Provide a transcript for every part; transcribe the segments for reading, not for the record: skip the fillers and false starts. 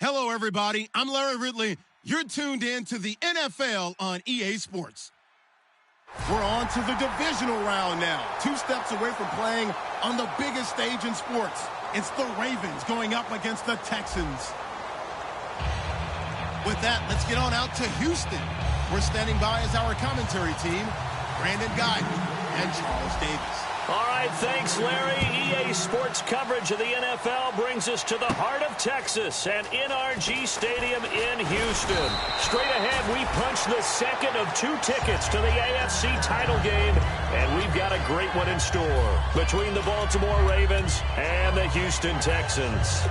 Hello, everybody. I'm Larry Ridley. You're tuned in to the NFL on EA Sports. We're on to the divisional round now. 2 steps away from playing on the biggest stage in sports. It's the Ravens going up against the Texans. With that, let's get on out to Houston. We're standing by as our commentary team, Brandon Guyton and Charles Davis. All right, thanks, Larry. EA Sports coverage of the NFL brings us to the heart of Texas and NRG Stadium in Houston. Straight ahead, we punch the second of 2 tickets to the AFC title game, and we've got a great one in store between the Baltimore Ravens and the Houston Texans.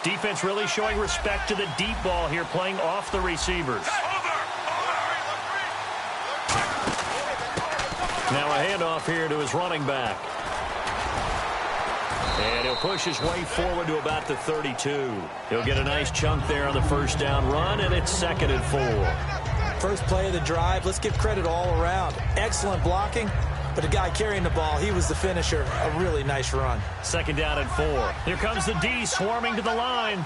Defense really showing respect to the deep ball here, playing off the receivers. Now a handoff here to his running back. And he'll push his way forward to about the 32. He'll get a nice chunk there on the first down run, and it's 2nd and 4. First play of the drive, let's give credit all around. Excellent blocking. But the guy carrying the ball, he was the finisher. A really nice run. 2nd down and 4. Here comes the D swarming to the line.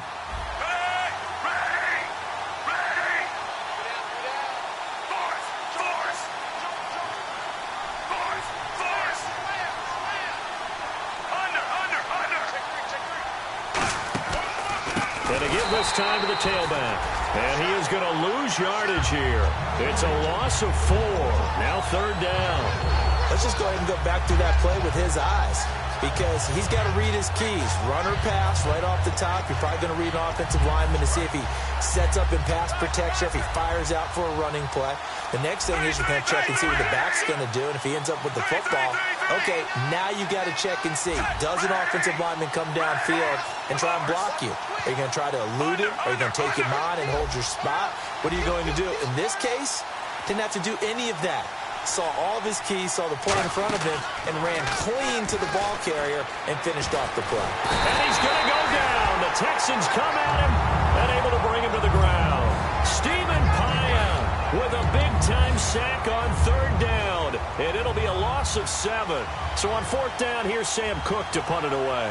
And to give this time to the tailback. And he is going to lose yardage here. It's a loss of 4. Now 3rd down. Let's just go ahead and go back through that play with his eyes, because he's got to read his keys. Run or pass right off the top. You're probably going to read an offensive lineman to see if he sets up in pass protection, if he fires out for a running play. The next thing is you're going to check and see what the back's going to do, and if he ends up with the football, okay, now you got to check and see. Does an offensive lineman come downfield and try and block you? Are you going to try to elude him? Are you going to take him on and hold your spot? What are you going to do? In this case, didn't have to do any of that. Saw all of his keys, saw the play in front of him, and ran clean to the ball carrier and finished off the play. And he's going to go down. The Texans come at him and able to bring him to the ground. Stephen Paya with a big-time sack on 3rd down, and it'll be a loss of 7. So on 4th down, here's Sam Cook to punt it away.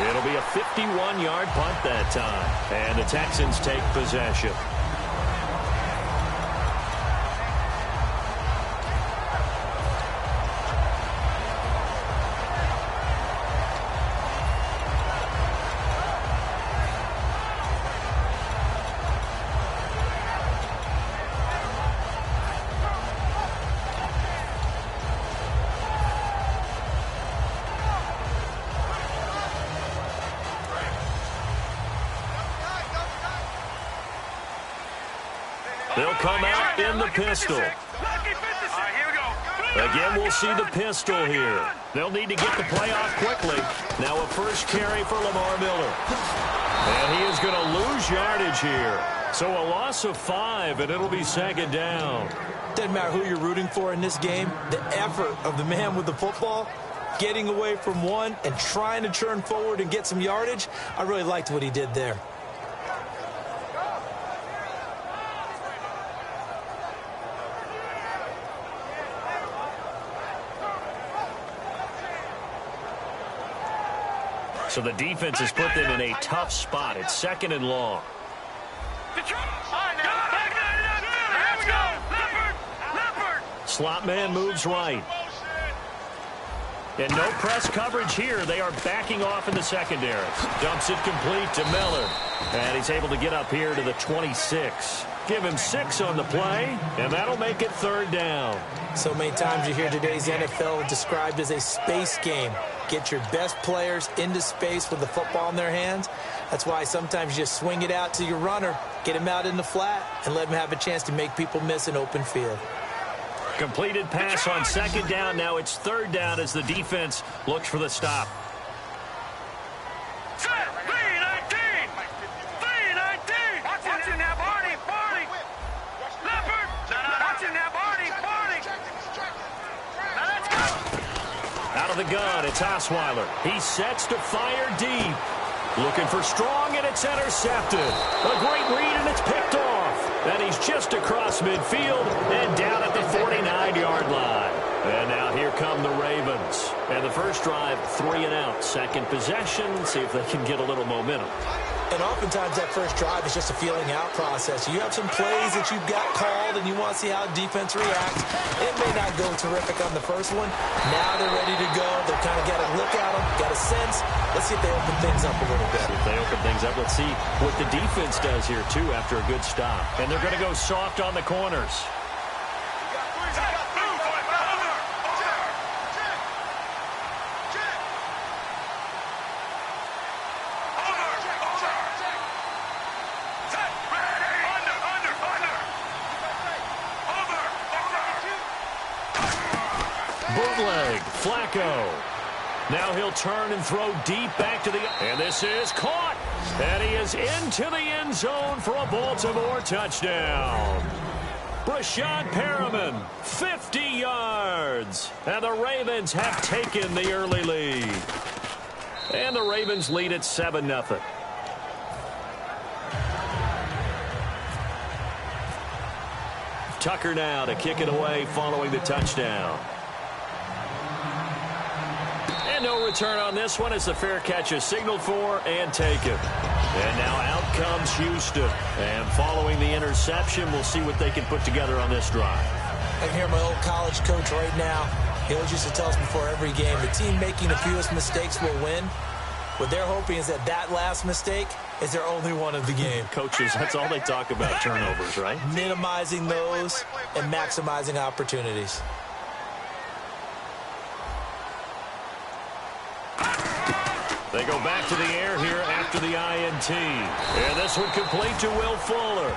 It'll be a 51-yard punt that time, and the Texans take possession. They'll come out in the pistol. Again, we'll see the pistol here. They'll need to get the play off quickly. Now a first carry for Lamar Miller. And he is going to lose yardage here. So a loss of 5, and it'll be 2nd down. Doesn't matter who you're rooting for in this game. The effort of the man with the football, getting away from one and trying to turn forward and get some yardage, I really liked what he did there. So the defense has put them in a tough spot. It's 2nd and long. Slot man moves right. And no press coverage here. They are backing off in the secondary. Dumps it complete to Miller. And he's able to get up here to the 26. Give him 6 on the play, and that'll make it 3rd down. So many times you hear today's NFL described as a space game. Get your best players into space with the football in their hands. That's why sometimes you just swing it out to your runner, get him out in the flat, and let him have a chance to make people miss an open field. Completed pass on 2nd down. Now it's 3rd down as the defense looks for the stop. Out of the gun, it's Osweiler. He sets to fire deep. Looking for Strong, and it's intercepted. A great read, and it's picked off. And he's just across midfield and down at the 49-yard line. And now here come the Ravens. And the first drive, 3 and out. Second possession, see if they can get a little momentum. And oftentimes that first drive is just a feeling out process. You have some plays that you've got called and you want to see how defense reacts. It may not go terrific on the first one. Now they're ready to go. They've kind of got a look at them, got a sense. Let's see if they open things up a little bit. If they open things up, let's see what the defense does here, too, after a good stop. And they're going to go soft on the corners. Bootleg, Flacco. Now he'll turn and throw deep back to the... And this is caught. And he is into the end zone for a Baltimore touchdown. Brashad Perriman, 50 yards. And the Ravens have taken the early lead. And the Ravens lead at 7-0. Tucker now to kick it away following the touchdown. And no return on this one as the fair catch is signaled for and taken. And now out comes Houston. And following the interception, we'll see what they can put together on this drive. I can hear my old college coach right now. He always used to tell us before every game, the team making the fewest mistakes will win. What they're hoping is that last mistake is their only one of the game. Coaches, that's all they talk about, turnovers, right? Minimizing those and maximizing opportunities. They go back to the air here after the INT. And this one complete to Will Fuller.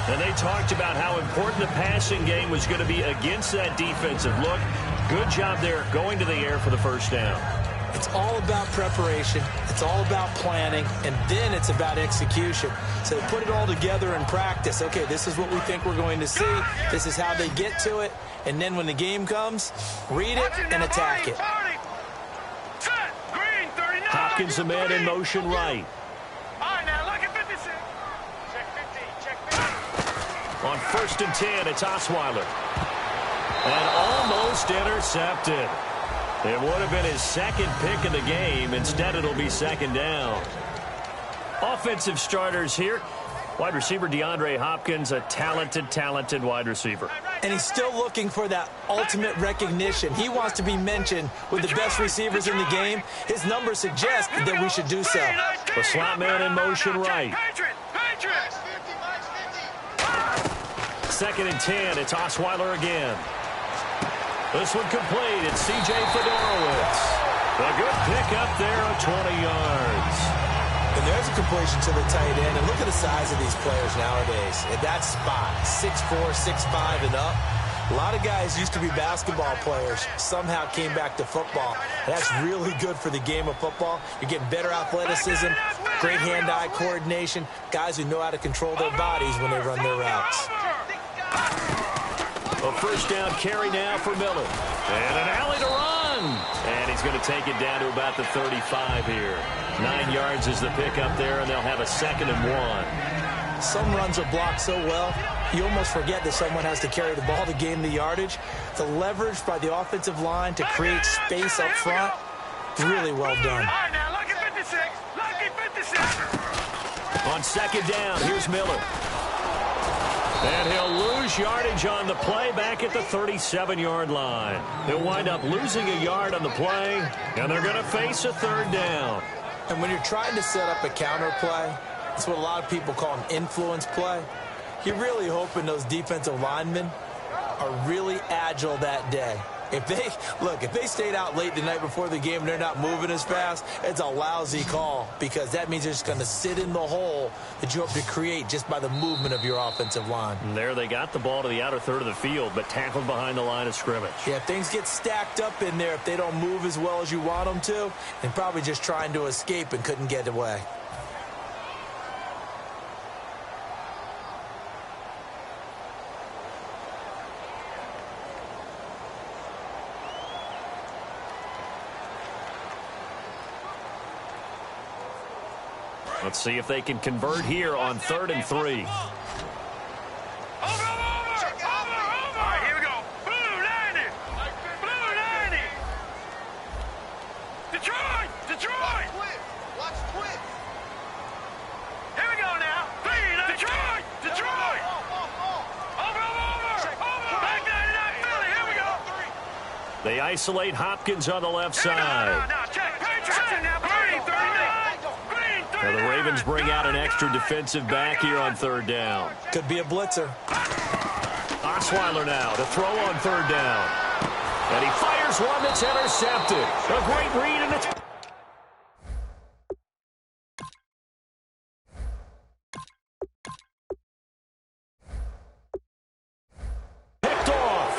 And they talked about how important the passing game was going to be against that defensive look. Good job there going to the air for the first down. It's all about preparation. It's all about planning. And then it's about execution. So they put it all together in practice. Okay, this is what we think we're going to see. This is how they get to it. And then when the game comes, read it and attack it. Hopkins, the man in motion right. On 1st and 10, it's Osweiler. And almost intercepted. It would have been his second pick of the game. Instead, it'll be 2nd down. Offensive starters here. Wide receiver DeAndre Hopkins, a talented wide receiver. And he's still looking for that ultimate recognition. He wants to be mentioned with the best receivers in the game. His numbers suggest that we should do so. The slot man in motion right. 2nd and 10, it's Osweiler again. This one complete, it's C.J. Fedorowicz. A good pick up there of 20 yards. And there's a completion to the tight end. And look at the size of these players nowadays. At that spot, 6'4", 6'5", and up. A lot of guys used to be basketball players, somehow came back to football. And that's really good for the game of football. You're getting better athleticism, great hand-eye coordination, guys who know how to control their bodies when they run their routes. A first down carry now for Miller. And an alley to run. And he's going to take it down to about the 35 here. 9 yards is the pick up there, and they'll have a 2nd and 1. Some runs are blocked so well, you almost forget that someone has to carry the ball to gain the yardage. The leverage by the offensive line to create space up front, really well done. On second down, here's Miller. And he'll lose yardage on the play back at the 37-yard line. He'll wind up losing a yard on the play, and they're going to face a third down. And when you're trying to set up a counter play, it's what a lot of people call an influence play. You're really hoping those defensive linemen are really agile that day. If they stayed out late the night before the game and they're not moving as fast, it's a lousy call because that means they're just going to sit in the hole that you hope to create just by the movement of your offensive line. And there they got the ball to the outer third of the field, but tackled behind the line of scrimmage. Yeah, if things get stacked up in there, if they don't move as well as you want them to, they're probably just trying to escape and couldn't get away. Let's see if they can convert here on 3rd and 3. Over! All right, here we go. Blue 90! Blue 90! Detroit! Detroit! Watch twist. Here we go now. Detroit! Detroit! Over! Back 99 Philly, here we go. They isolate Hopkins on the left side. Now, check. Patrickson now. Green 39. Now the Ravens bring out an extra defensive back here on 3rd down. Could be a blitzer. Osweiler now to throw on 3rd down. And he fires one that's intercepted. A great read, and it's picked off.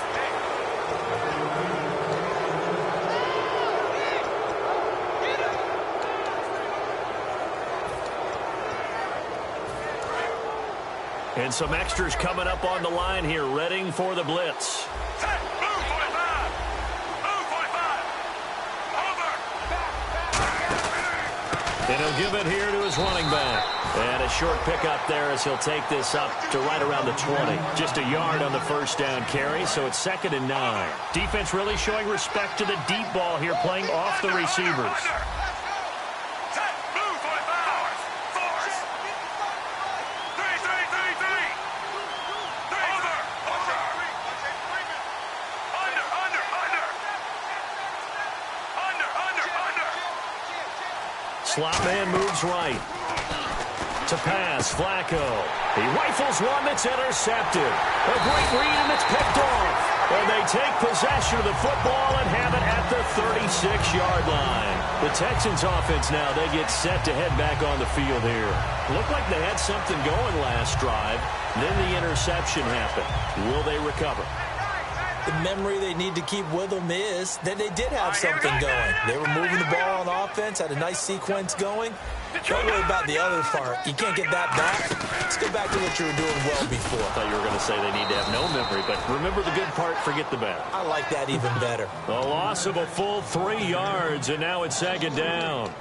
And some extras coming up on the line here, readying for the blitz. Set. Blue 45. Blue 45. Over. And he'll give it here to his running back. And a short pickup there as he'll take this up to right around the 20. Just a yard on the first down carry, so it's 2nd and 9. Defense really showing respect to the deep ball here, playing off the receivers. Set. Blue 45. Force. 3. Over. Under. Slot man moves right. To pass, Flacco. He rifles one that's intercepted. A great read, and it's picked off. And they take possession of the football and have it at the 36-yard line. The Texans offense now, they get set to head back on the field here. Looked like they had something going last drive. Then the interception happened. Will they recover? The memory they need to keep with them is that they did have something going. They were moving the ball on offense, had a nice sequence going. Don't worry about the other part. You can't get that back. Let's go back to what you were doing well before. I thought you were going to say they need to have no memory, but remember the good part, forget the bad. I like that even better. A loss of a full 3 yards, and now it's 2nd down.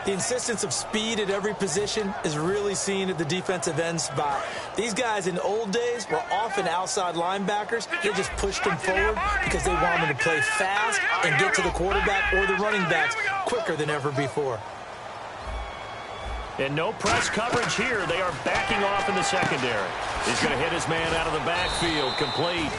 The insistence of speed at every position is really seen at the defensive end spot. These guys in the old days were often outside linebackers. They just pushed them forward because they wanted to play fast and get to the quarterback or the running backs quicker than ever before. And no press coverage here. They are backing off in the secondary. He's going to hit his man out of the backfield, complete.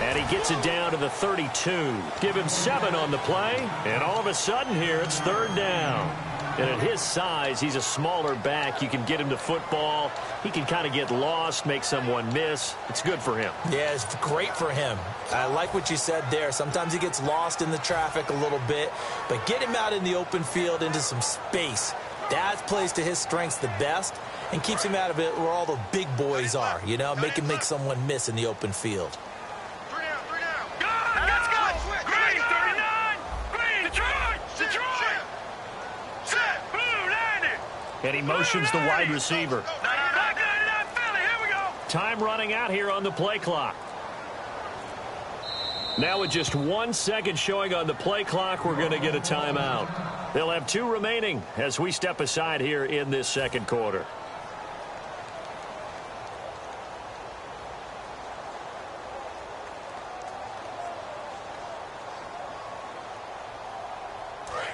And he gets it down to the 32. Give him 7 on the play. And all of a sudden here, it's 3rd down. And at his size, he's a smaller back. You can get him to football. He can kind of get lost, make someone miss. It's good for him. Yeah, it's great for him. I like what you said there. Sometimes he gets lost in the traffic a little bit. But get him out in the open field into some space. That plays to his strengths the best and keeps him out of it where all the big boys are. You know, make him make someone miss in the open field. 3 down. Let's go. Green 39. Green. Detroit. Set. Blue 90. And he motions the wide receiver. Back 99 Philly. Here we go. Time running out here on the play clock. Now with just 1 second showing on the play clock, we're going to get a timeout. They'll have 2 remaining as we step aside here in this second quarter.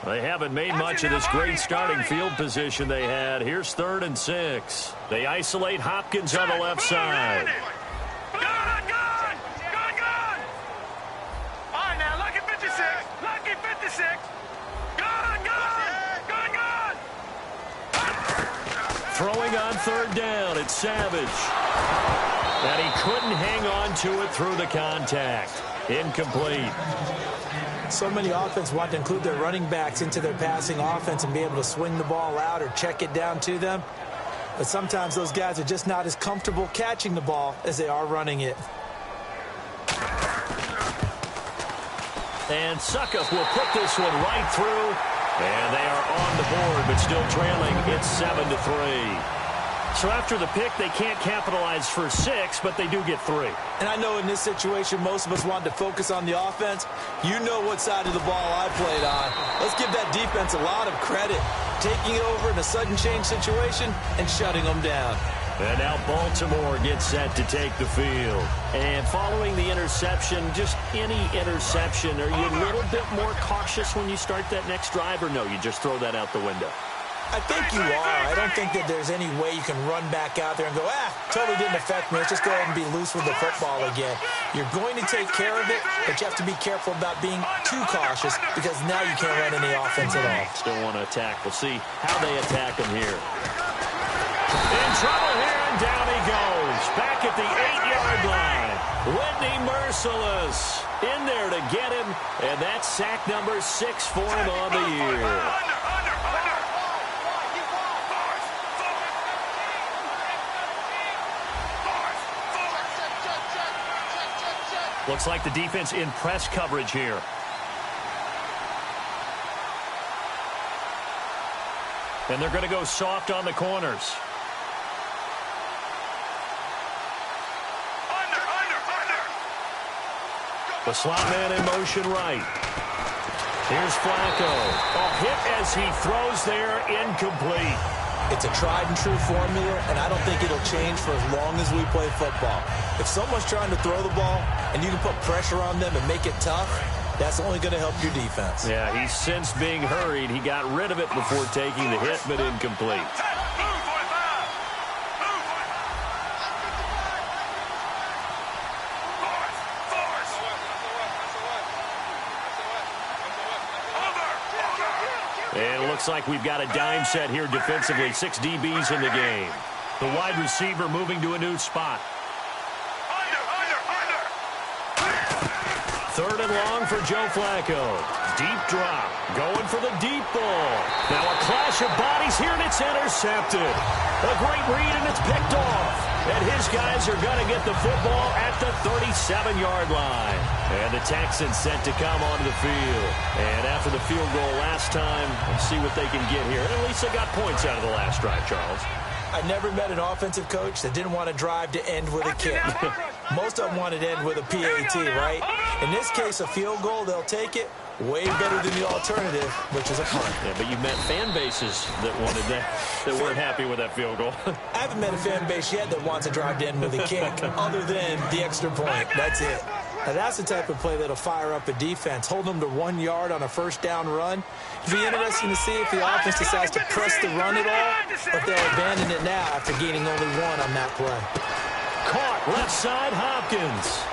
They haven't made much of this great starting field position they had. Here's 3rd and 6. They isolate Hopkins on the left side. Good! All right, now, lucky 56. Lucky 56. Good! Throwing on 3rd down, it's Savage. And he couldn't hang on to it through the contact. Incomplete. So many offenses want to include their running backs into their passing offense and be able to swing the ball out or check it down to them. But sometimes those guys are just not as comfortable catching the ball as they are running it. And Suckup will put this one right through. And they are on the board, but still trailing. It's 7-3. So after the pick, they can't capitalize for 6, but they do get 3. And I know in this situation, most of us wanted to focus on the offense. You know what side of the ball I played on. Let's give that defense a lot of credit. Taking it over in a sudden change situation and shutting them down. And now Baltimore gets set to take the field. And following the interception, just any interception, are you a little bit more cautious when you start that next drive, or no, you just throw that out the window? I think you are. I don't think that there's any way you can run back out there and go, totally didn't affect me. Let's just go ahead and be loose with the football again. You're going to take care of it, but you have to be careful about being too cautious because now you can't run any offense at all. Still want to attack. We'll see how they attack him here. In trouble here, and down he goes. Back at the 8-yard line. Whitney Merciless in there to get him, and that's sack number 6 for him on the year. Looks like the defense in press coverage here. And they're going to go soft on the corners. The slot man in motion right. Here's Flacco. A hit as he throws there, incomplete. It's a tried-and-true formula, and I don't think it'll change for as long as we play football. If someone's trying to throw the ball and you can put pressure on them and make it tough, that's only going to help your defense. Yeah, he's since being hurried. He got rid of it before taking the hit, but incomplete. And it looks like we've got a dime set here defensively. 6 DBs in the game. The wide receiver moving to a new spot. 3rd and long for Joe Flacco. Deep drop. Going for the deep ball. Now a clash of bodies here, and it's intercepted. A great read, and it's picked off. And his guys are going to get the football at the 37-yard line. And the Texans set to come onto the field. And after the field goal last time, let's see what they can get here. And at least they got points out of the last drive, Charles. I never met an offensive coach that didn't want to drive to end with a kick. Most of them wanted to end with a PAT, right? In this case, a field goal, they'll take it. Way better than the alternative, which is a punt. Yeah, but you met fan bases that wanted that weren't happy with that field goal. I haven't met a fan base yet that wants to drive to end with a kick, other than the extra point. That's it. Now, that's the type of play that'll fire up a defense. Hold them to 1 yard on a first down run. It'll be interesting to see if the offense decides to press the run at all, or if they'll abandon it now after gaining only 1 on that play. Caught left side, Hopkins.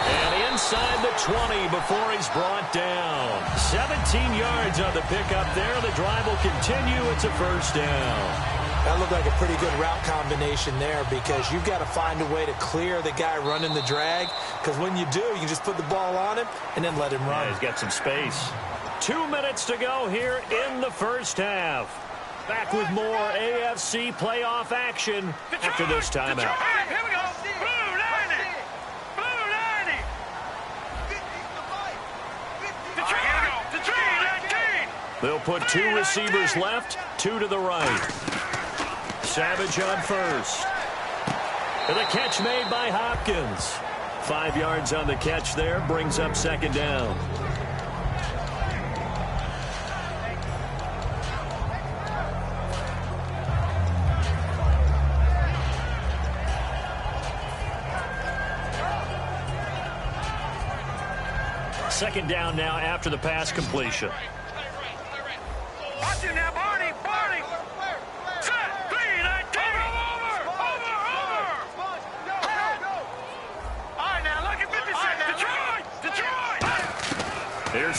And inside the 20 before he's brought down. 17 yards on the pickup there. The drive will continue. It's a first down. That looked like a pretty good route combination there because you've got to find a way to clear the guy running the drag, because when you do, you can just put the ball on him and then let him run. Yeah, he's got some space. 2 minutes to go here in the first half. Back with more AFC playoff action after this timeout. Here we go. Blue 90. Blue 90. Detroit 19. They'll put 2 receivers left, 2 to the right. Savage on first. And the catch made by Hopkins. 5 yards on the catch there, brings up second down. Second down now after the pass completion.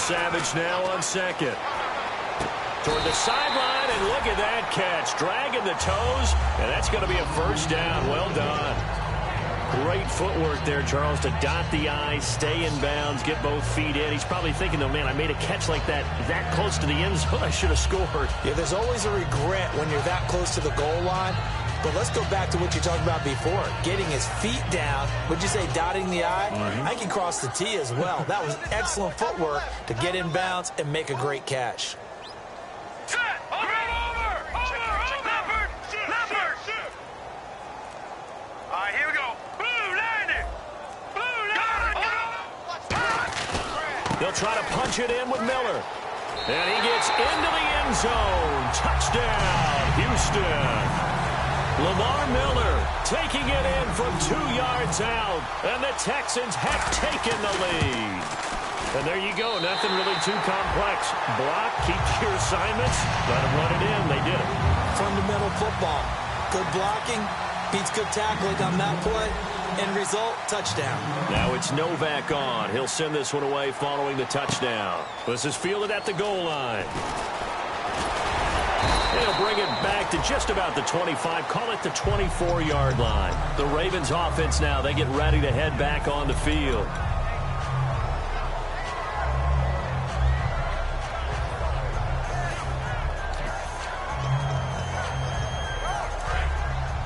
Savage now on second. Toward the sideline, and look at that catch. Dragging the toes, and that's going to be a first down. Well done. Great footwork there, Charles, to dot the I, stay in bounds, get both feet in. He's probably thinking, though, man, I made a catch like that close to the end zone. I should have scored. Yeah, there's always a regret when you're that close to the goal line. But let's go back to what you talked about before. Getting his feet down. Would you say dotting the I? I can cross the T as well. That was excellent footwork to get in bounds and make a great catch. Set! Over! Leopard! All right, here we go. Blue, landed! They'll try to punch it in with Miller. And he gets into the end zone. Touchdown, Houston. Lamar Miller taking it in from 2 yards out. And the Texans have taken the lead. And there you go. Nothing really too complex. Block, keep your assignments, let them run it in. They did it. Fundamental football. Good blocking, beats good tackling on that play. End result, touchdown. Now it's Novak on. He'll send this one away following the touchdown. This is fielded at the goal line. They'll bring it back to just about the 25. Call it the 24-yard line. The Ravens offense now, they get ready to head back on the field.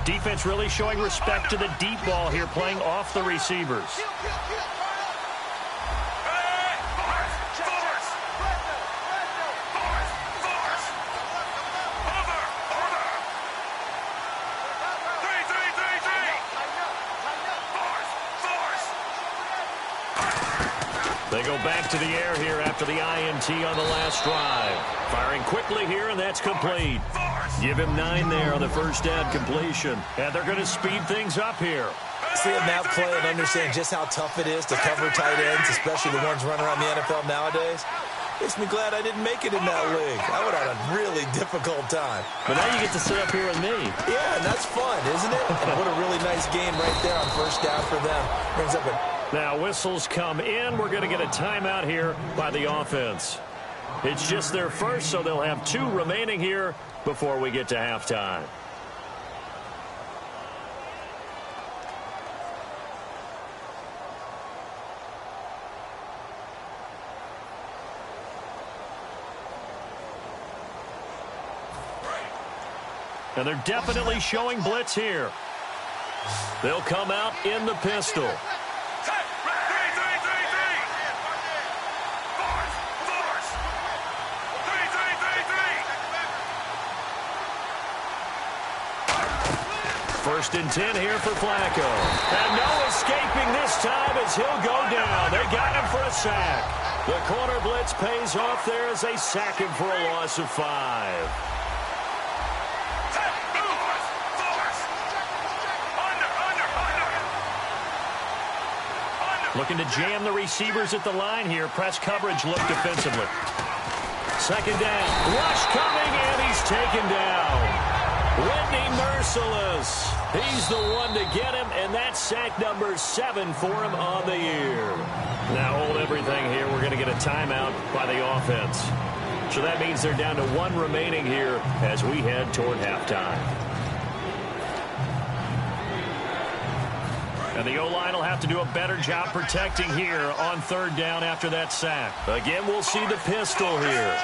Defense really showing respect to the deep ball here, playing off the receivers. They go back to the air here after the INT on the last drive. Firing quickly here, and that's complete. Give him 9 there on the first down completion. And they're going to speed things up here. Seeing that play and understand just how tough it is to cover tight ends, especially the ones running around the NFL nowadays, makes me glad I didn't make it in that league. I would have had a really difficult time. But now you get to sit up here with me. Yeah, and that's fun, isn't it? And what a really nice game right there on first down for them. Brings up a... Now whistles come in. We're going to get a timeout here by the offense. It's just their first, so they'll have 2 remaining here before we get to halftime. And they're definitely showing blitz here. They'll come out in the pistol. First and 10 here for Flacco. And no escaping this time as he'll go down. They got him for a sack. The corner blitz pays off there as they sack him for a loss of 5. Looking to jam the receivers at the line here. Press coverage look defensively. Second down. Rush coming, and he's taken down. Whitney Merciless. He's the one to get him, and that's sack number 7 for him on the year. Now hold everything here. We're going to get a timeout by the offense. So that means they're down to 1 remaining here as we head toward halftime. And the O-line will have to do a better job protecting here on third down after that sack. Again, we'll see the pistol here.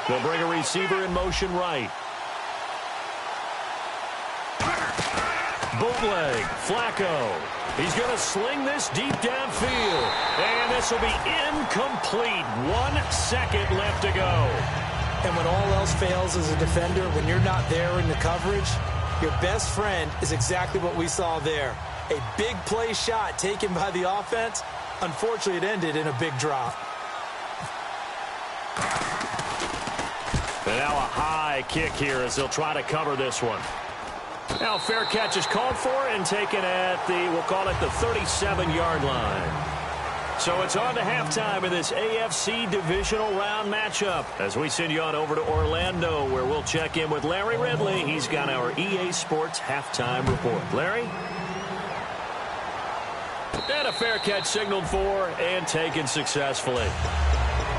They'll bring a receiver in motion right. Bootleg, Flacco. He's going to sling this deep downfield. And this will be incomplete. 1 second left to go. And when all else fails as a defender, when you're not there in the coverage, your best friend is exactly what we saw there. A big play shot taken by the offense. Unfortunately, it ended in a big drop. And now a high kick here as they'll try to cover this one. Now fair catch is called for and taken at the, we'll call it the 37-yard line. So it's on to halftime in this AFC Divisional Round matchup as we send you on over to Orlando, where we'll check in with Larry Ridley. He's got our EA Sports halftime report. Larry? And a fair catch signaled for and taken successfully.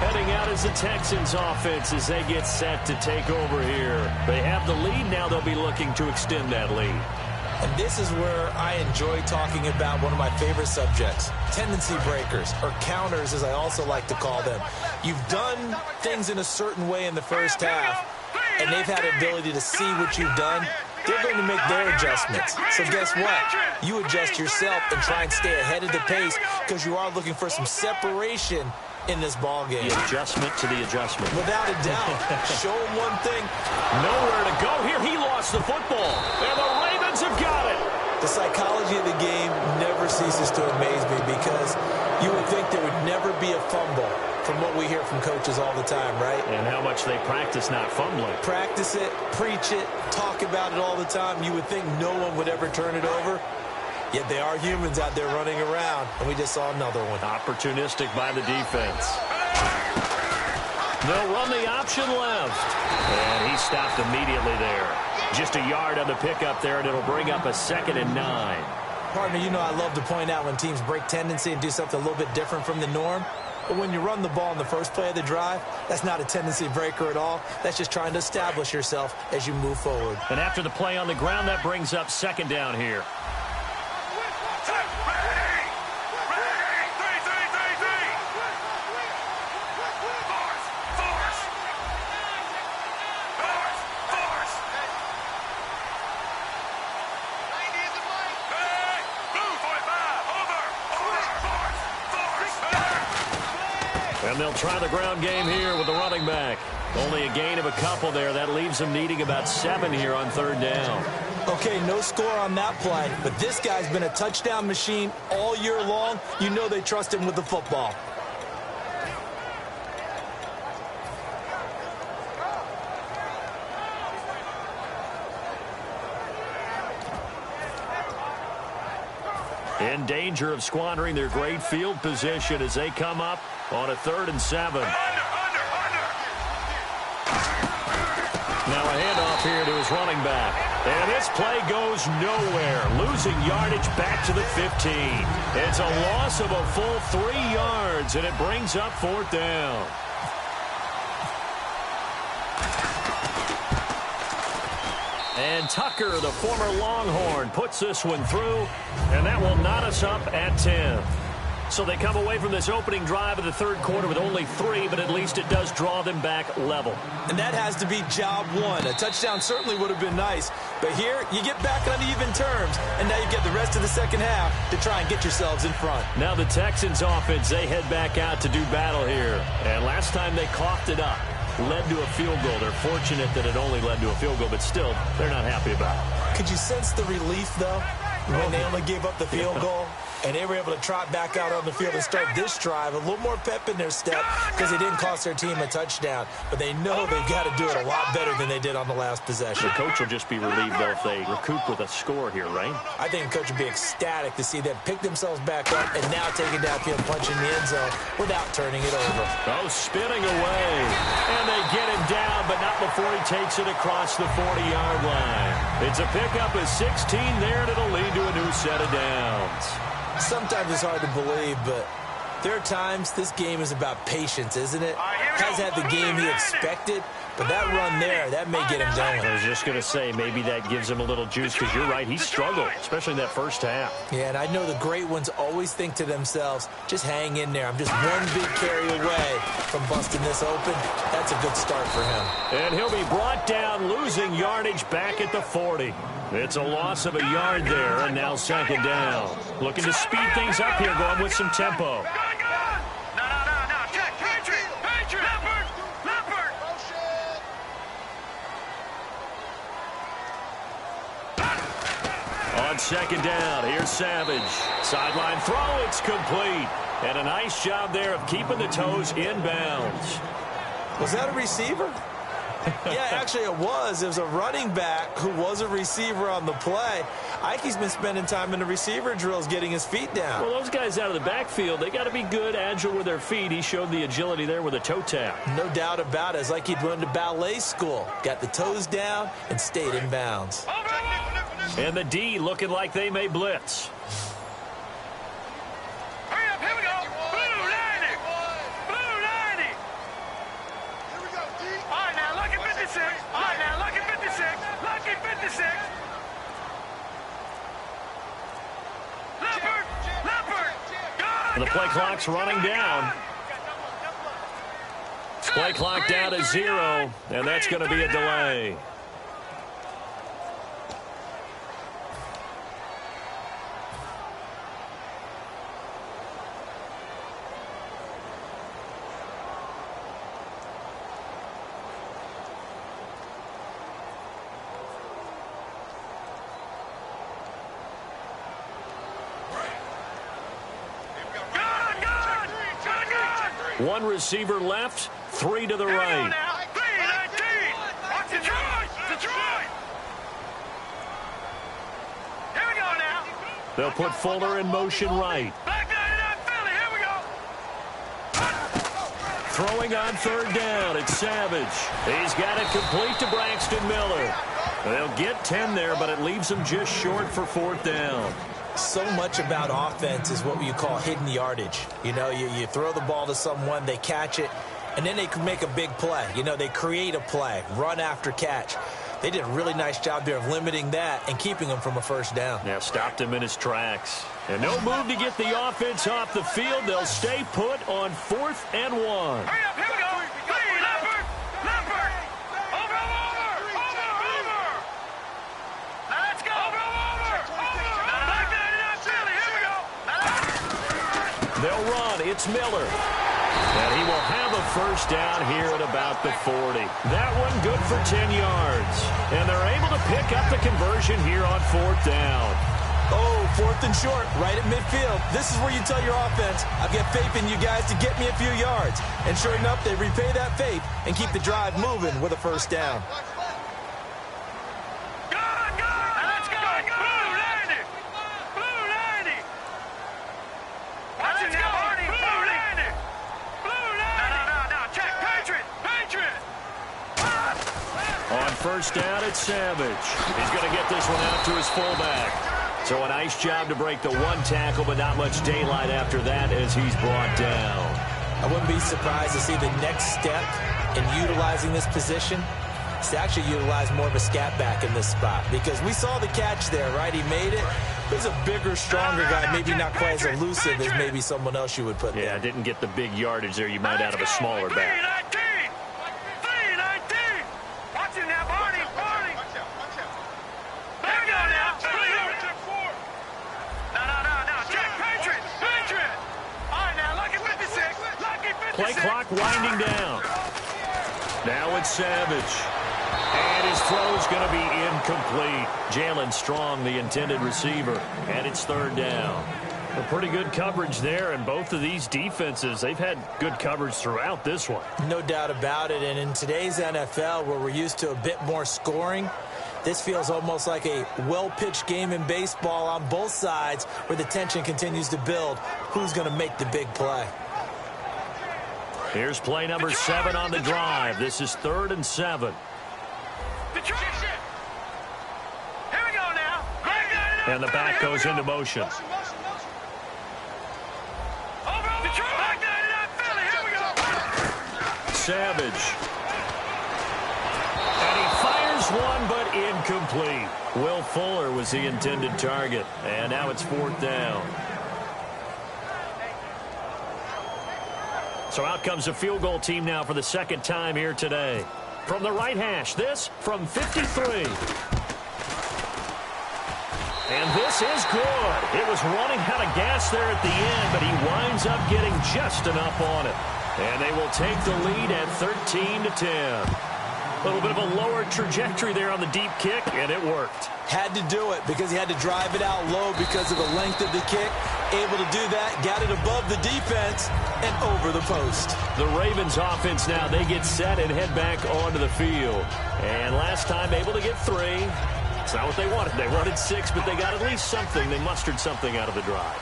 Heading out is the Texans offense as they get set to take over here. They have the lead. Now they'll be looking to extend that lead. And this is where I enjoy talking about one of my favorite subjects, tendency breakers, or counters as I also like to call them. You've done things in a certain way in the first half, and they've had the ability to see what you've done. They're going to make their adjustments. So guess what? You adjust yourself and try and stay ahead of the pace because you are looking for some separation in this ball game. The adjustment to the adjustment. Without a doubt. Show him one thing. Nowhere to go here. He lost the football. And the Ravens have got it. The psychology of the game never ceases to amaze me because you would think there would never be a fumble from what we hear from coaches all the time, right? And how much they practice not fumbling. Practice it, preach it, talk about it all the time. You would think no one would ever turn it over. Yet they are humans out there running around, and we just saw another one. Opportunistic by the defense. They'll run the option left. And he stopped immediately there. Just a yard on the pickup there, and it'll bring up a 2nd and 9. Partner, you know I love to point out when teams break tendency and do something a little bit different from the norm. But when you run the ball in the first play of the drive, that's not a tendency breaker at all. That's just trying to establish yourself as you move forward. And after the play on the ground, that brings up 2nd down here. And they'll try the ground game here with the running back. Only a gain of a couple there. That leaves them needing about 7 here on 3rd down. Okay, no score on that play, but this guy's been a touchdown machine all year long. You know they trust him with the football. In danger of squandering their great field position as they come up on a 3rd and 7. Now a handoff here to his running back. And this play goes nowhere. Losing yardage back to the 15. It's a loss of a full 3 yards, and it brings up 4th down. And Tucker, the former Longhorn, puts this one through, and that will knot us up at 10. So they come away from this opening drive of the 3rd quarter with only 3, but at least it does draw them back level. And that has to be job 1. A touchdown certainly would have been nice, but here you get back on even terms, and now you get the rest of the second half to try and get yourselves in front. Now the Texans offense, they head back out to do battle here. And last time they coughed it up, led to a field goal. They're fortunate that it only led to a field goal, but still, they're not happy about it. Could you sense the relief, though, when they only gave up the field goal? And they were able to trot back out on the field and start this drive. A little more pep in their step because they didn't cost their team a touchdown. But they know they've got to do it a lot better than they did on the last possession. The coach will just be relieved, though, if they recoup with a score here, right? I think the coach would be ecstatic to see them pick themselves back up and now take it downfield, punch in the end zone without turning it over. Oh, spinning away. And they get him down, but not before he takes it across the 40-yard line. It's a pickup of 16 there, and it'll lead to a new set of downs. Sometimes it's hard to believe, but there are times this game is about patience, isn't it? Has had the game he expected, but that run there, that may get him going. I was just going to say, maybe that gives him a little juice, because you're right, he struggled, especially in that first half. Yeah, and I know the great ones always think to themselves, just hang in there. I'm just one big carry away from busting this open. That's a good start for him. And he'll be brought down, losing yardage back at the 40. It's a loss of a yard there, and now 2nd down. Looking to speed things up here, going with some tempo. On 2nd down, here's Savage. Sideline throw, it's complete. And a nice job there of keeping the toes in bounds. Was that a receiver? Yeah, actually it was. It was a running back who was a receiver on the play. Ike's been spending time in the receiver drills getting his feet down. Well, those guys out of the backfield, they got to be good, agile with their feet. He showed the agility there with a toe tap. No doubt about it. It's like he'd run to ballet school. Got the toes down and stayed in bounds. And the D looking like they may blitz. Hurry up, here we go. Blue 90. Blue 90. Here we go, D. All right, now, lucky 56. All right, now, lucky 56. Lucky 56. Leopard. Leopard. Good. The play clock's running down. Play clock down to 0, and that's going to be a delay. One receiver left, 3 to the right. They'll put Fuller in motion right. Throwing on 3rd down, it's Savage. He's got it complete to Braxton Miller. They'll get 10 there, but it leaves them just short for 4th down. So much about offense is what you call hidden yardage. You know, you throw the ball to someone, they catch it, and then they can make a big play. You know, they create a play, run after catch. They did a really nice job there of limiting that and keeping him from a 1st down. Yeah, stopped him in his tracks. And no move to get the offense off the field. They'll stay put on 4th and 1. Hurry up, here we go. Leopard. Leopard. Over. Now let's go. Over. They'll run. It's Miller. And he will have a 1st down here at about the 40. That one good for 10 yards. And they're able to pick up the conversion here on 4th down. Oh, 4th and short, right at midfield. This is where you tell your offense, I've got faith in you guys to get me a few yards. And sure enough, they repay that faith and keep the drive moving with a 1st down. On 1st down, it's Savage. He's going to get this one out to his fullback. So a nice job to break the 1 tackle, but not much daylight after that as he's brought down. I wouldn't be surprised to see the next step in utilizing this position is to actually utilize more of a scat back in this spot. Because we saw the catch there, right? He made it. He's a bigger, stronger guy, maybe not quite as elusive as maybe someone else you would put there. Yeah, didn't get the big yardage there you might out of a smaller back. Play clock winding down. Now it's Savage. And his throw's going to be incomplete. Jalen Strong, the intended receiver. And it's 3rd down. A pretty good coverage there, and both of these defenses, they've had good coverage throughout this one. No doubt about it. And in today's NFL, where we're used to a bit more scoring, this feels almost like a well-pitched game in baseball on both sides where the tension continues to build. Who's going to make the big play? Here's play number 7 on the drive. This is 3rd and 7. And the back goes into motion. Savage. And he fires one, but incomplete. Will Fuller was the intended target. And now it's 4th down. So out comes a field goal team now for the 2nd time here today. From the right hash, this from 53. And this is good. It was running out of gas there at the end, but he winds up getting just enough on it. And they will take the lead at 13-10. A little bit of a lower trajectory there on the deep kick, and it worked. Had to do it because he had to drive it out low because of the length of the kick. Able to do that, got it above the defense and over the post. The Ravens offense now, they get set and head back onto the field. And last time able to get 3. It's not what they wanted. They wanted 6, but they got at least something. They mustered something out of the drive.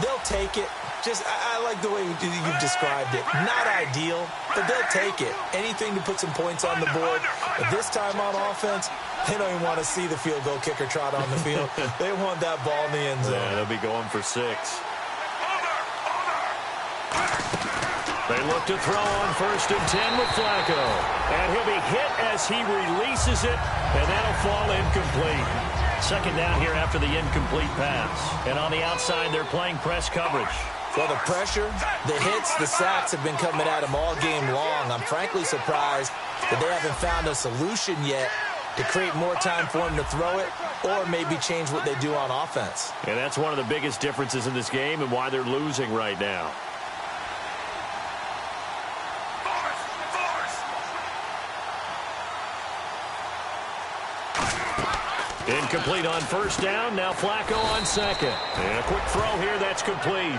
They'll take it. I like the way you've described it. Not ideal, but they'll take it. Anything to put some points on the board. But this time on offense, they don't even want to see the field goal kicker trot on the field. They want that ball in the end zone. Yeah, they'll be going for 6. They look to throw on 1st and 10 with Flacco. And he'll be hit as he releases it, and that'll fall incomplete. 2nd down here after the incomplete pass. And on the outside, they're playing press coverage. Well, the pressure, the hits, the sacks have been coming at him all game long. I'm frankly surprised that they haven't found a solution yet to create more time for him to throw it or maybe change what they do on offense. And that's one of the biggest differences in this game and why they're losing right now. Incomplete on 1st down. Now Flacco on 2nd. And a quick throw here. That's complete.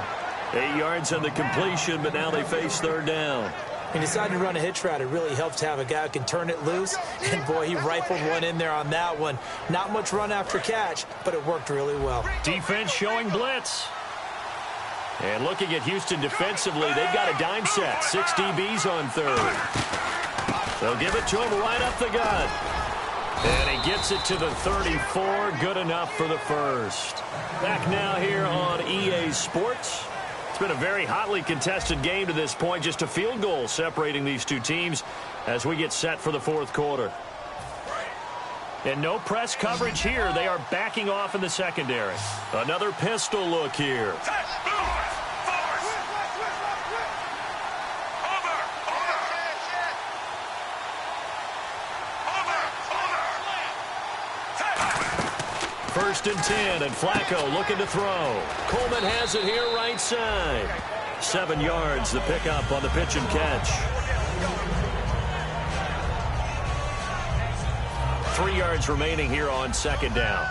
8 yards on the completion, but now they face 3rd down. He decided to run a hitch route. It really helps to have a guy who can turn it loose. And, boy, he rifled one in there on that one. Not much run after catch, but it worked really well. Defense showing blitz. And looking at Houston defensively, they've got a dime set. 6 DBs on 3rd. They'll give it to him right up the gut. And he gets it to the 34. Good enough for the 1st. Back now here on EA Sports. It's been a very hotly contested game to this point. Just a field goal separating these two teams as we get set for the 4th quarter. And no press coverage here. They are backing off in the secondary. Another pistol look here. First and 10, and Flacco looking to throw. Coleman has it here right side. 7 yards, the pickup on the pitch and catch. 3 yards remaining here on 2nd down.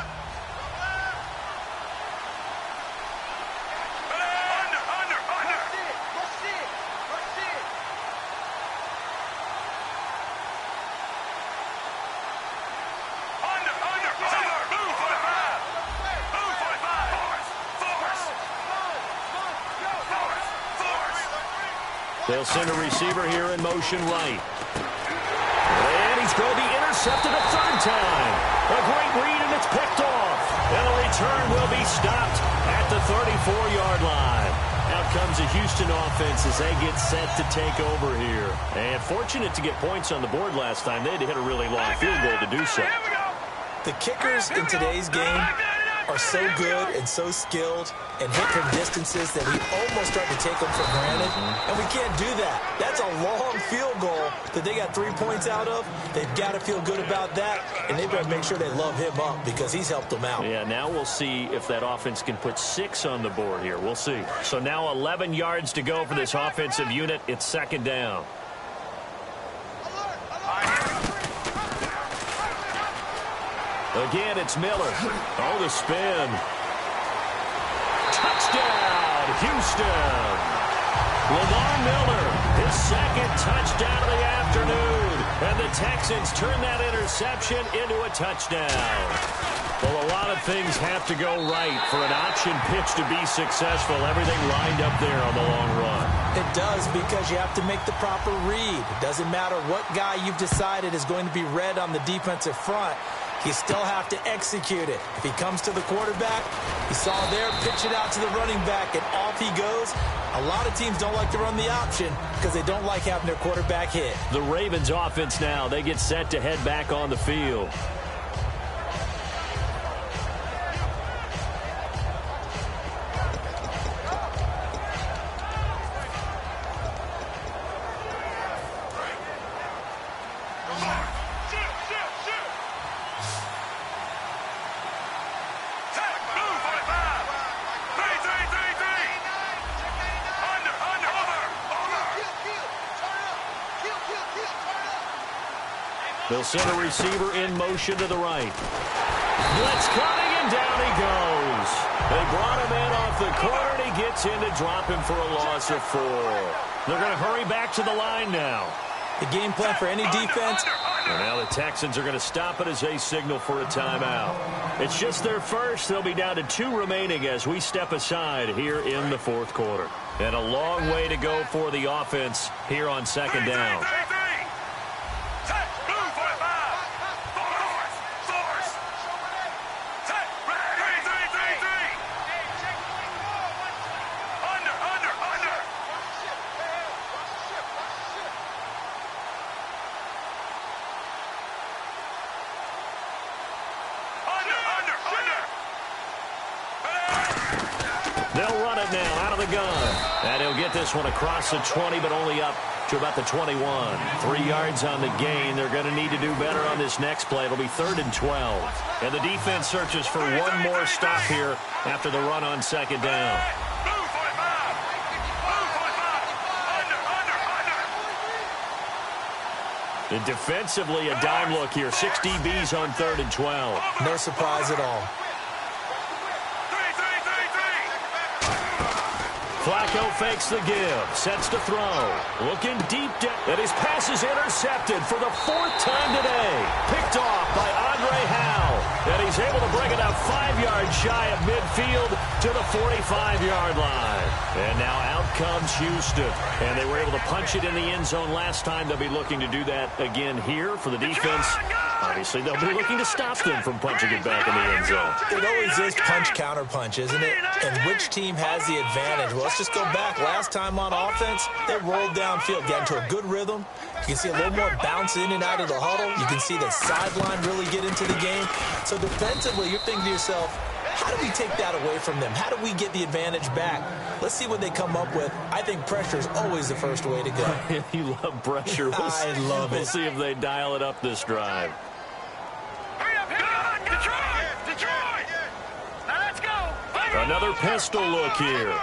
They'll send a receiver here in motion right. And he's going to be intercepted a 3rd time. A great read, and it's picked off. And the return will be stopped at the 34-yard line. Out comes the Houston offense as they get set to take over here. And fortunate to get points on the board last time. They had to hit a really long field goal to do so. The kickers in today's game are so good and so skilled and hit from distances that we almost start to take them for granted. And we can't do that. That's a long field goal that they got 3 points out of. They've got to feel good about that, and they better make sure they love him up because he's helped them out. Yeah, now we'll see if that offense can put 6 on the board here. We'll see. So now 11 yards to go for this offensive unit. It's 2nd down. Again, it's Miller. Oh, the spin. Touchdown, Houston. Lamar Miller, his 2nd touchdown of the afternoon. And the Texans turn that interception into a touchdown. Well, a lot of things have to go right for an option pitch to be successful. Everything lined up there on the long run. It does, because you have to make the proper read. It doesn't matter what guy you've decided is going to be read on the defensive front. You still have to execute it. If he comes to the quarterback, you saw there, pitch it out to the running back, and off he goes. A lot of teams don't like to run the option because they don't like having their quarterback hit. The Ravens offense now, they get set to head back on the field. They'll send a receiver in motion to the right. Blitz coming, and down he goes. They brought him in off the corner, and he gets in to drop him for a loss of 4. They're going to hurry back to the line now. The game plan for any defense. And now the Texans are going to stop it as they signal for a timeout. It's just their first. They'll be down to 2 remaining as we step aside here in the 4th quarter. And a long way to go for the offense here on 2nd down. They'll run it now out of the gun. And he'll get this one across the 20, but only up to about the 21. 3 yards on the gain. They're going to need to do better on this next play. It'll be 3rd and 12. And the defense searches for one more stop here after the run on 2nd down. And defensively, a dime look here. 6 DBs on 3rd and 12. No surprise at all. Flacco fakes the give, sets to throw, looking deep down, and his pass is intercepted for the 4th time today. Picked off by Andre Howe, and he's able to bring it up 5 yards shy of midfield to the 45-yard line. And now out comes Houston, and they were able to punch it in the end zone last time. They'll be looking to do that again here for the defense. Obviously, they'll be looking to stop them from punching it back in the end zone. It always is punch-counter-punch, isn't it? And which team has the advantage? Well, let's just go back. Last time on offense, they rolled downfield, got into a good rhythm. You can see a little more bounce in and out of the huddle. You can see the sideline really get into the game. So defensively, you're thinking to yourself, how do we take that away from them? How do we get the advantage back? Let's see what they come up with. I think pressure is always the first way to go. You love pressure. I love it. We'll see if they dial it up this drive. Another pistol look here.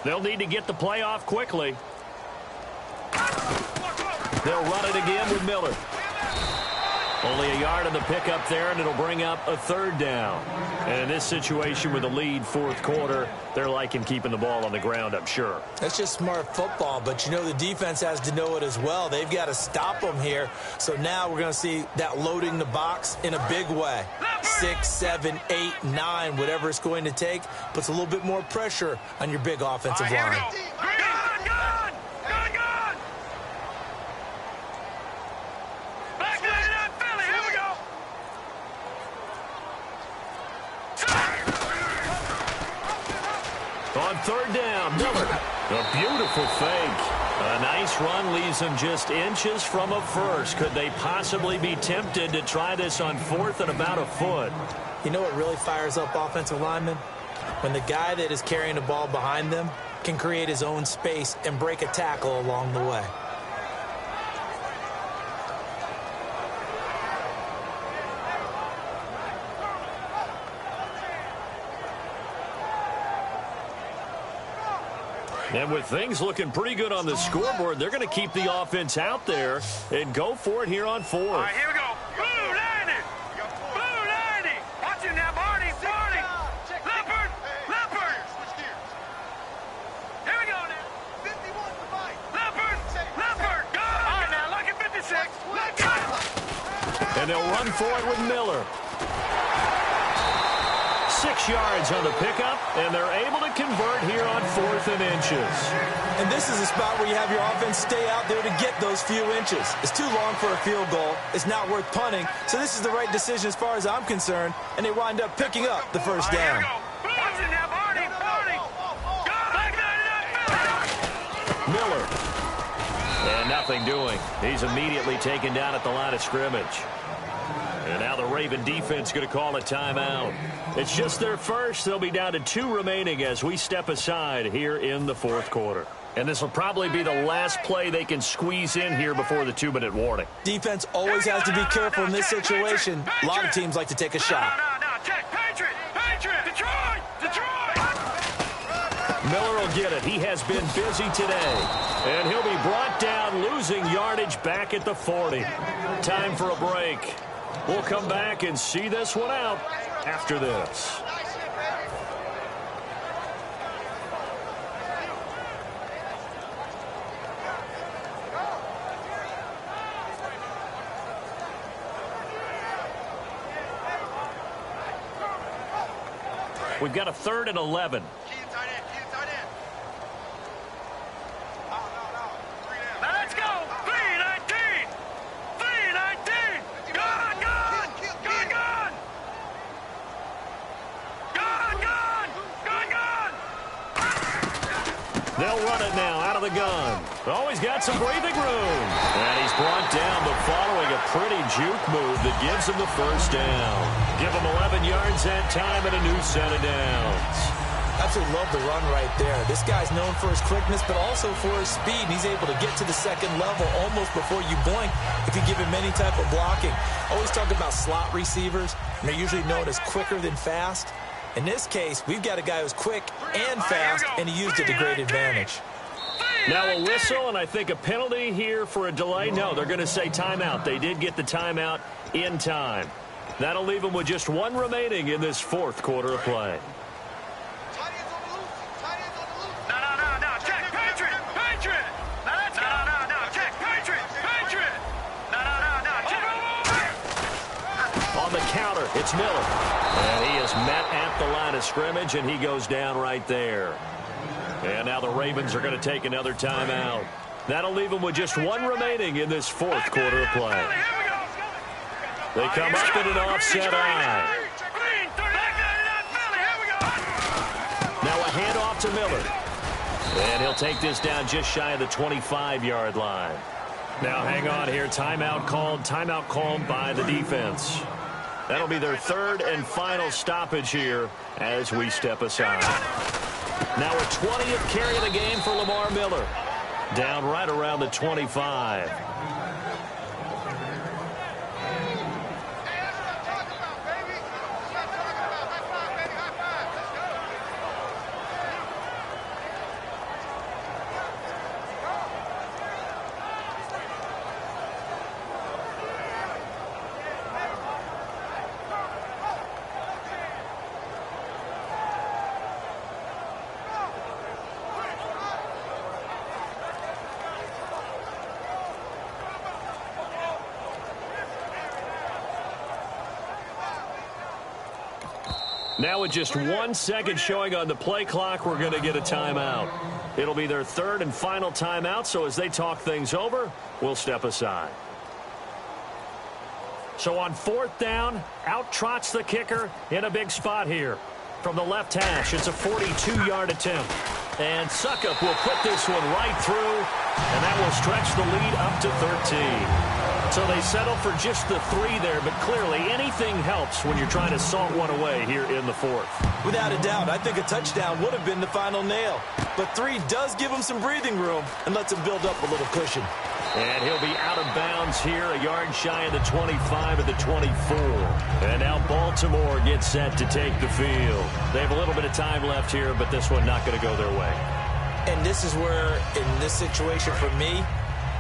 They'll need to get the play off quickly. They'll run it again with Miller. Only a yard on the pickup there, and it'll bring up a 3rd down. And in this situation with the lead 4th quarter, they're liking keeping the ball on the ground, I'm sure. That's just smart football, but you know the defense has to know it as well. They've got to stop them here. So now we're going to see that loading the box in a big way. 6, 7, 8, 9, whatever it's going to take, puts a little bit more pressure on your big offensive line. On 3rd down, Miller. A beautiful fake. A nice run leaves them just inches from a first. Could they possibly be tempted to try this on 4th and about a foot? You know what really fires up offensive linemen? When the guy that is carrying the ball behind them can create his own space and break a tackle along the way. And with things looking pretty good on the scoreboard, they're going to keep the offense out there and go for it here on 4th. All right, here we go. Blue 90. Blue 90. Watch him now, Barney. Barney. Leopard. Leopard. Here we go now. 51 to fight. Leopard. Leopard. Go. All right, now, look at 56. Leopard. And they'll run for it with Miller. 6 yards on the pickup, and they're able to convert here on 4th and inches. And this is a spot where you have your offense stay out there to get those few inches. It's too long for a field goal. It's not worth punting. So this is the right decision as far as I'm concerned, and they wind up picking up the first down. Miller. And nothing doing. He's immediately taken down at the line of scrimmage. And now the Raven defense going to call a timeout. It's just their first. They'll be down to 2 remaining as we step aside here in the 4th quarter. And this will probably be the last play they can squeeze in here before the 2-minute warning. Defense always has to be careful in this situation. A lot of teams like to take a shot. No, check. Patriot. Detroit. Miller will get it. He has been busy today. And he'll be brought down, losing yardage back at the 40. Time for a break. We'll come back and see this one out after this. We've got a 3rd and 11. Let's go. 3-19. 3-19. Gone. They'll run it now out of the gun. Oh, he's got some breathing room. And he's brought down, but following a pretty juke move that gives him the first down. Give him 11 yards that time and a new set of downs. Absolutely love the run right there. This guy's known for his quickness, but also for his speed. And he's able to get to the second level almost before you blink if you give him any type of blocking. Always talk about slot receivers, and they're usually known as quicker than fast. In this case, we've got a guy who's quick and fast, and he used it to great advantage. Now a whistle, and I think a penalty here for a delay. No, they're going to say timeout. They did get the timeout in time. That'll leave them with just one remaining in this 4th quarter of play. No. Check. Patriot. No. Check. Patriot. No. Check. On the counter, it's Miller. And he is met at the line of scrimmage, and he goes down right there. And now the Ravens are going to take another timeout. That'll leave them with just one remaining in this 4th quarter of play. They come up in an offset eye. Now a handoff to Miller. And he'll take this down just shy of the 25-yard line. Now hang on here. Timeout called by the defense. That'll be their 3rd and final stoppage here as we step aside. Now a 20th carry of the game for Lamar Miller. Down right around the 25. Now with just 1 second showing on the play clock, we're going to get a timeout. It'll be their 3rd and final timeout, so as they talk things over, we'll step aside. So on 4th down, out trots the kicker in a big spot here. From the left hash, it's a 42-yard attempt. And Suckup will put this one right through, and that will stretch the lead up to 13. So they settle for just the 3 there, but clearly anything helps when you're trying to salt one away here in the 4th. Without a doubt, I think a touchdown would have been the final nail. But 3 does give him some breathing room and lets him build up a little cushion. And he'll be out of bounds here, a yard shy of the 25 of the 24. And now Baltimore gets set to take the field. They have a little bit of time left here, but this one not going to go their way. And this is where, in this situation for me,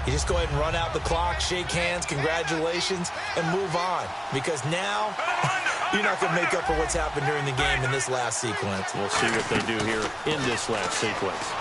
you just go ahead and run out the clock, shake hands, congratulations, and move on. Because now, you're not going to make up for what's happened during the game in this last sequence. We'll see what they do here in this last sequence.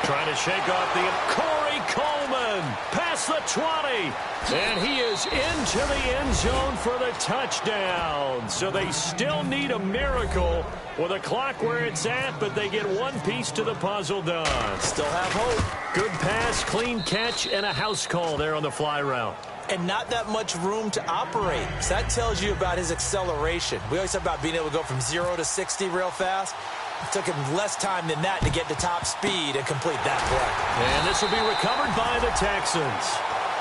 Trying to shake off the Corey Coleman past the 20. And he is into the end zone for the touchdown. So they still need a miracle with a clock where it's at, but they get one piece to the puzzle done. Still have hope. Good pass, clean catch, and a house call there on the fly route. And not that much room to operate. So that tells you about his acceleration. We always talk about being able to go from 0 to 60 real fast. It took him less time than that to get to top speed and complete that play. And this will be recovered by the Texans.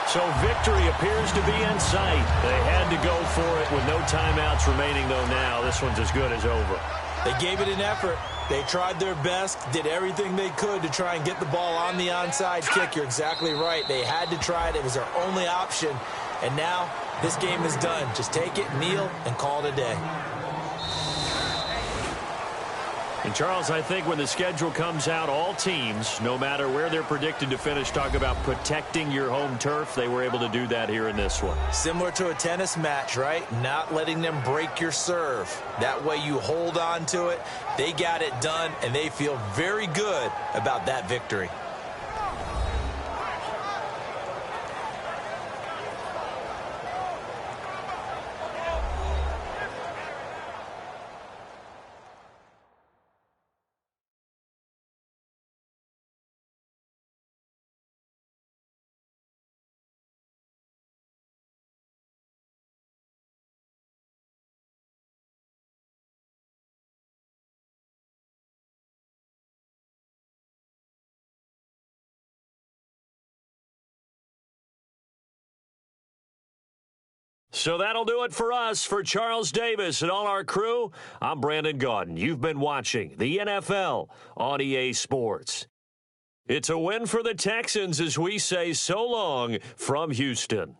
So victory appears to be in sight. They had to go for it with no timeouts remaining, though now. This one's as good as over. They gave it an effort. They tried their best, did everything they could to try and get the ball on the onside kick. You're exactly right. They had to try it. It was their only option. And now this game is done. Just take it, kneel, and call it a day. And, Charles, I think when the schedule comes out, all teams, no matter where they're predicted to finish, talk about protecting your home turf. They were able to do that here in this one. Similar to a tennis match, right? Not letting them break your serve. That way you hold on to it. They got it done, and they feel very good about that victory. So that'll do it for us. For Charles Davis and all our crew, I'm Brandon Gaudin. You've been watching the NFL on EA Sports. It's a win for the Texans as we say so long from Houston.